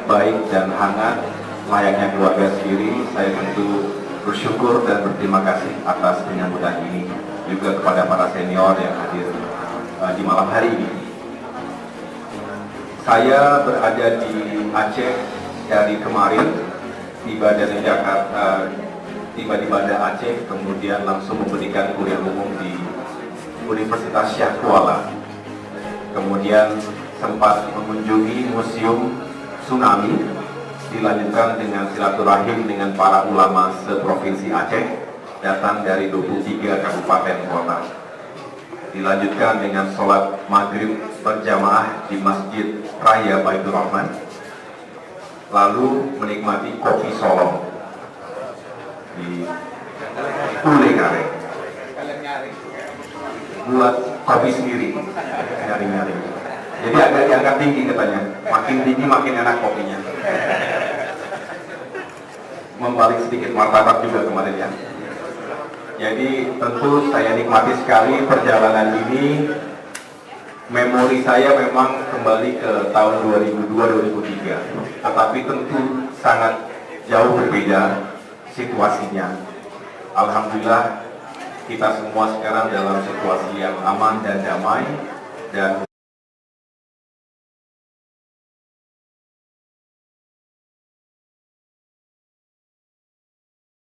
Baik dan hangat layaknya keluarga sendiri, saya tentu bersyukur dan berterima kasih atas penyambutan ini, juga kepada para senior yang hadir di malam hari ini. Saya berada di Aceh dari kemarin, tiba dari Jakarta, tiba di Banda Aceh, kemudian langsung memberikan kuliah umum di Universitas Syah Kuala. Kemudian sempat mengunjungi Museum Tsunami, dilanjutkan dengan silaturahim dengan para ulama seprovinsi Aceh, datang dari 23 kabupaten kota. Dilanjutkan dengan sholat maghrib berjamaah di Masjid Raya Baitur Rahman, lalu menikmati kopi Solo di Ule Kare, buat kopi sendiri, nyari-nyari. Jadi agak diangkat tinggi katanya, makin tinggi makin enak kopinya. Membalik sedikit martabak juga kemarin ya. Jadi tentu saya nikmati sekali perjalanan ini. Memori saya memang kembali ke tahun 2002-2003, tetapi tentu sangat jauh berbeda situasinya. Alhamdulillah kita semua sekarang dalam situasi yang aman dan damai, dan